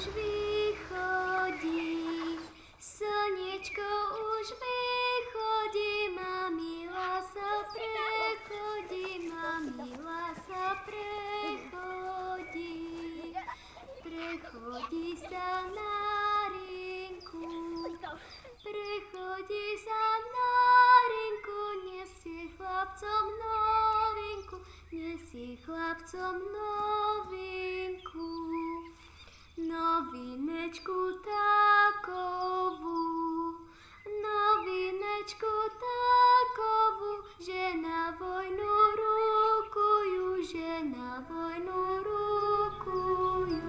už vychodí, slniečko už vychodí, mamila sa prechodí, mamila sa prechodí. Prechodí sa na rinku, prechodí sa na rinku, nesie chlapcom novinku, nesie chlapcom novinku. Novinečku takovú, novinečku takovú, že na vojnu rukujú, že na vojnu rukujú.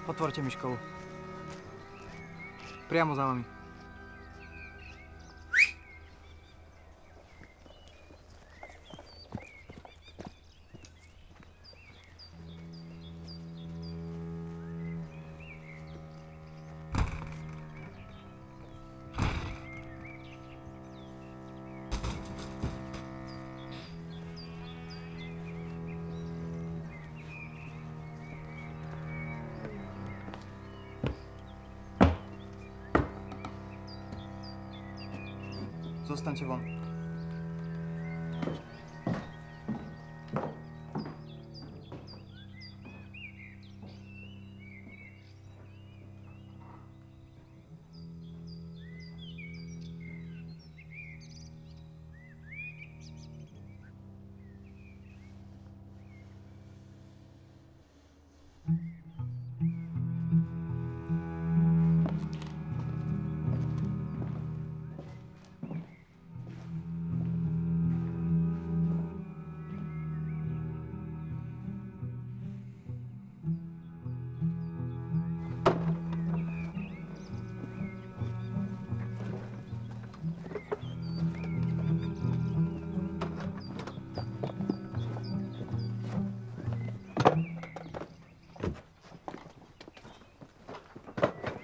Otvorte mi školu. Priamo za vami. Zostaňte von.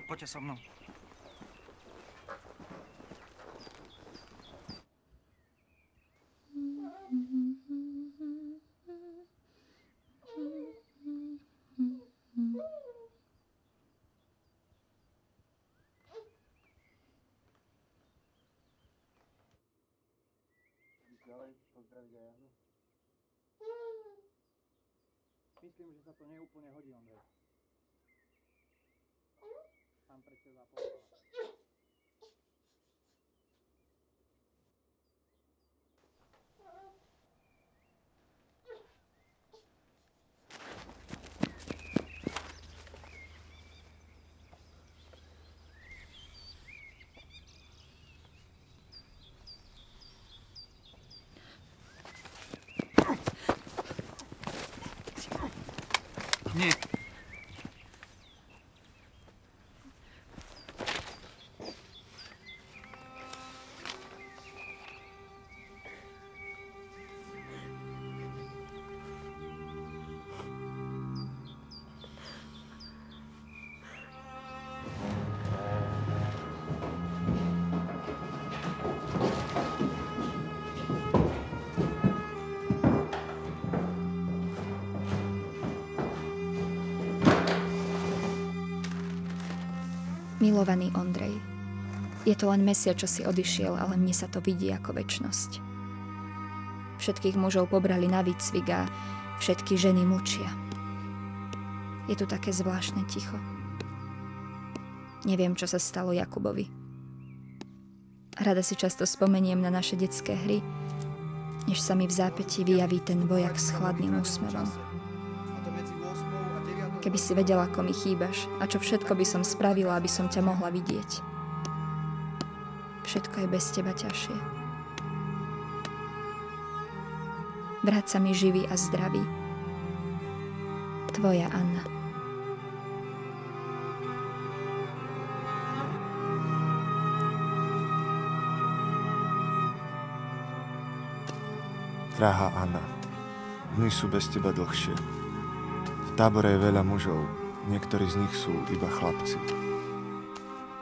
Poďte so mnou. Ďalej pozdraviť aj Jahnu. Myslím, že sa to neúplne hodí, Ondrej. Tam pre teba povedala. Nie. Milovaný Ondrej, je to len mesiac, čo si odišiel, ale mne sa to vidí ako večnosť. Všetkých mužov pobrali na výcvik a všetky ženy mlčia. Je tu také zvláštne ticho. Neviem, čo sa stalo Jakubovi. Rada si často spomeniem na naše detské hry, než sa mi v zápätí vyjaví ten vojak s chladným úsmevom. Keby si vedela, ako mi chýbaš a čo všetko by som spravila, aby som ťa mohla vidieť. Všetko je bez teba ťažšie. Vráť sa mi živý a zdravý. Tvoja Anna. Drahá Anna, dni sú bez teba dlhšie. V tábore je veľa mužov, niektorí z nich sú iba chlapci.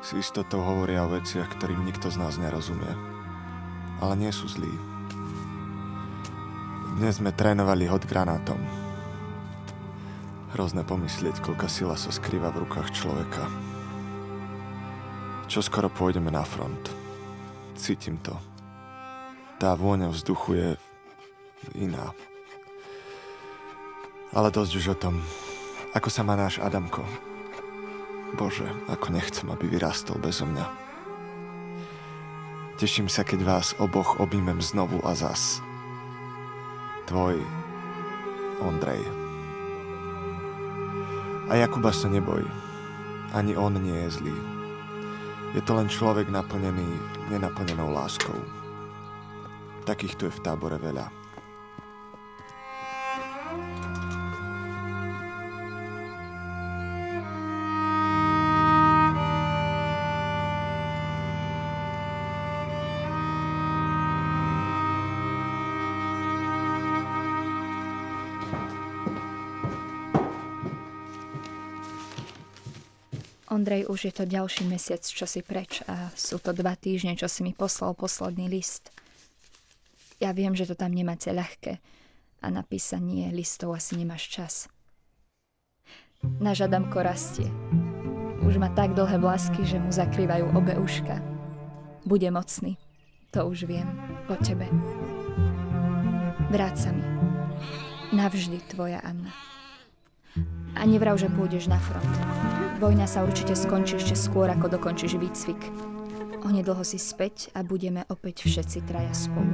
S istotou hovoria o veciach, ktorým nikto z nás nerozumie. Ale nie sú zlí. Dnes sme trénovali hod granátom. Hrozné pomyslieť, koľka sila sa skrýva v rukách človeka. Čo skoro pôjdeme na front. Cítim to. Tá vôňa vzduchu je iná. Ale dosť už o tom, ako sa má náš Adamko. Bože, ako nechcem, aby vyrastol bezo mňa. Teším sa, keď vás oboch objímem znovu a zas. Tvoj Ondrej. A Jakuba sa neboj. Ani on nie je zlý. Je to len človek naplnený nenaplnenou láskou. Takých tu je v tábore veľa. Ondrej, už je to ďalší mesiac, čo si preč a sú to 2 týždne, čo si mi poslal posledný list. Ja viem, že to tam nemáte ľahké a na písanie listov asi nemáš čas. Náš Adamko rastie. Už má tak dlhé vlasky, že mu zakrývajú obe uška. Bude mocný, to už viem, po tebe. Vráť sa mi. Navždy tvoja Anna. A nevrav, že pôjdeš na front. Vojna sa určite skončí ešte skôr, ako dokončíš výcvik. Onedlho si späť a budeme opäť všetci traja spolu.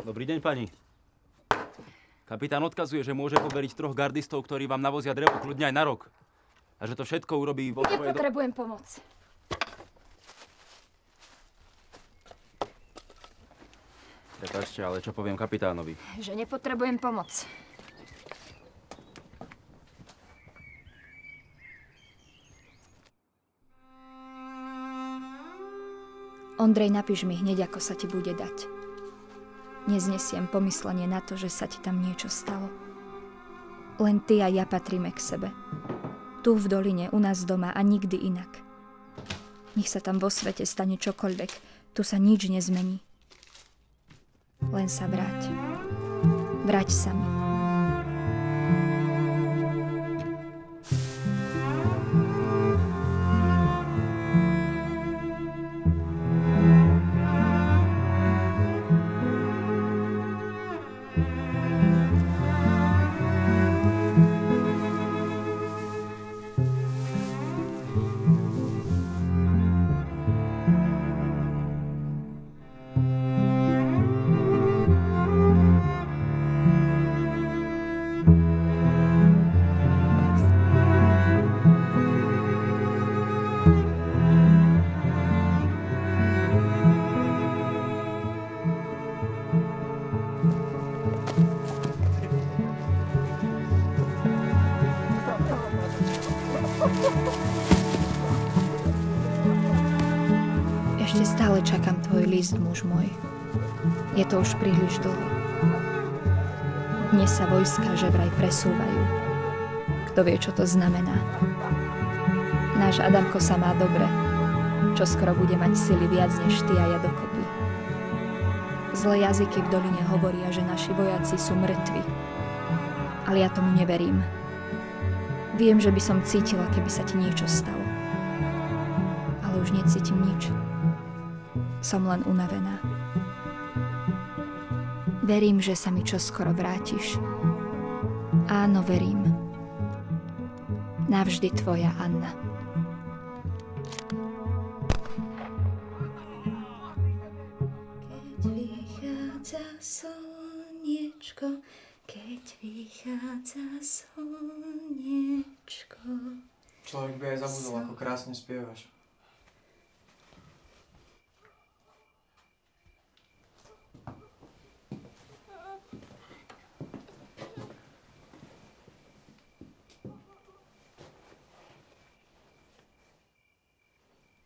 Dobrý deň, pani. Kapitán odkazuje, že môže poveriť 3 gardistov, ktorí vám navozia drevo kľudne aj na rok. A že to všetko urobí vo svojej... Nepotrebujem pomoc. Prepáčte, ale čo poviem kapitánovi? Že nepotrebujem pomoc. Ondrej, napíš mi hneď, ako sa ti bude dať. Neznesiem pomyslenie na to, že sa ti tam niečo stalo. Len ty a ja patríme k sebe. Tu v doline, u nás doma a nikdy inak. Nech sa tam vo svete stane čokoľvek, tu sa nič nezmení. Len sa vráť. Vráť sa mi. Ešte stále čakám tvoj list, muž môj. Je to už príliš dlho. Dnes sa vojska že vraj presúvajú. Kto vie, čo to znamená. Náš Adamko sa má dobre. Čo skoro bude mať sily viac než ty a ja dokopy. Zlé jazyky v doline hovoria, že naši vojaci sú mŕtvi. Ale ja tomu neverím. Viem, že by som cítila, keby sa ti niečo stalo. Ale už necítim nič. Som len unavená. Verím, že sa mi čoskoro vrátiš. Áno, verím. Navždy tvoja Anna. vychádza slniečko. Človek by aj zabudol, ako krásne spievaš.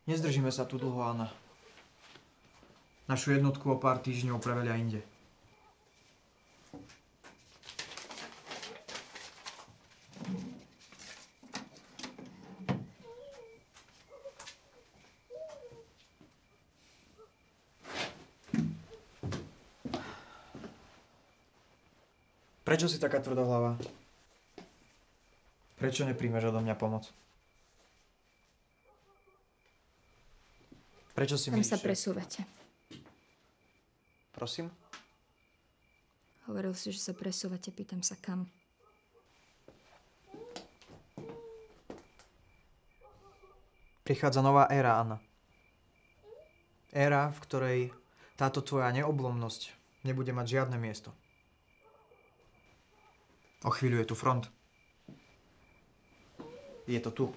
Nezdržíme sa tu dlho, Anna. Našu jednotku o pár týždňov prevelia inde. Prečo si taká tvrdohlava? Prečo nepríjmeš odo mňa pomoc? Prečo si Kam myslíš, sa presúvate? Prosím? Hovoril si, že sa presúvate, pýtam sa kam. Prichádza nová éra, Anna. Éra, v ktorej táto tvoja neoblomnosť nebude mať žiadne miesto. O chvíľu je tu front. Je to tu.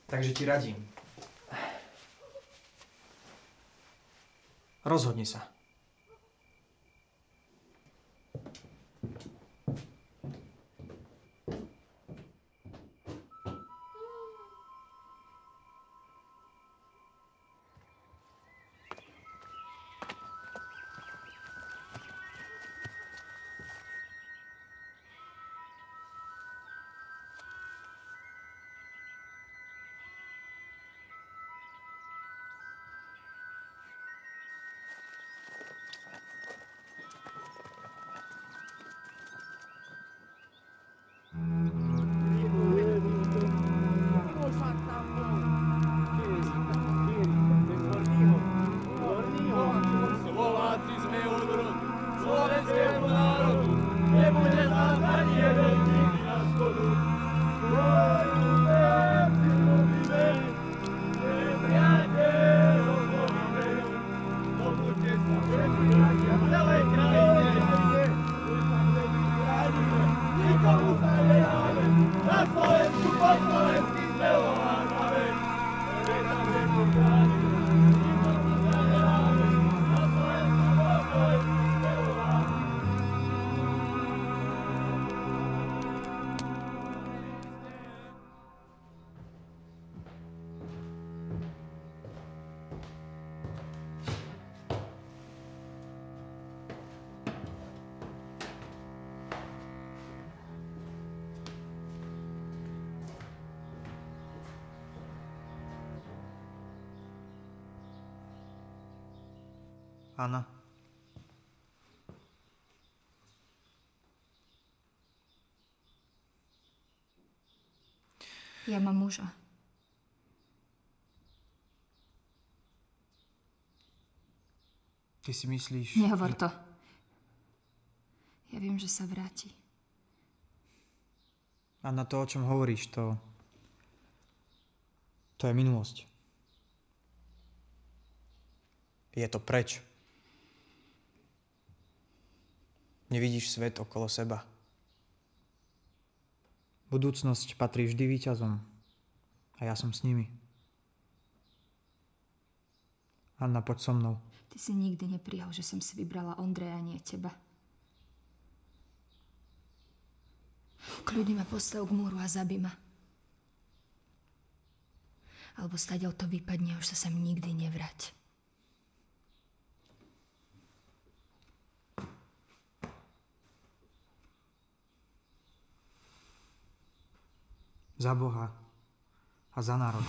Takže ti radím. Rozhodni sa. Anna. Ja mám muža. Ty si myslíš... Nehovor to. Ja viem, že sa vráti. Anna, to, o čom hovoríš, to je minulosť. Je to preč. Nevidíš svet okolo seba. Budúcnosť patrí vždy víťazom. A ja som s nimi. Anna, poď so mnou. Ty si nikdy neprijal, že som si vybrala Ondreja, nie teba. Kľudne ma postav k múru a zabij ma. Alebo stadiaľ to vypadne, už sa sem nikdy nevrať. Za Boha a za národ.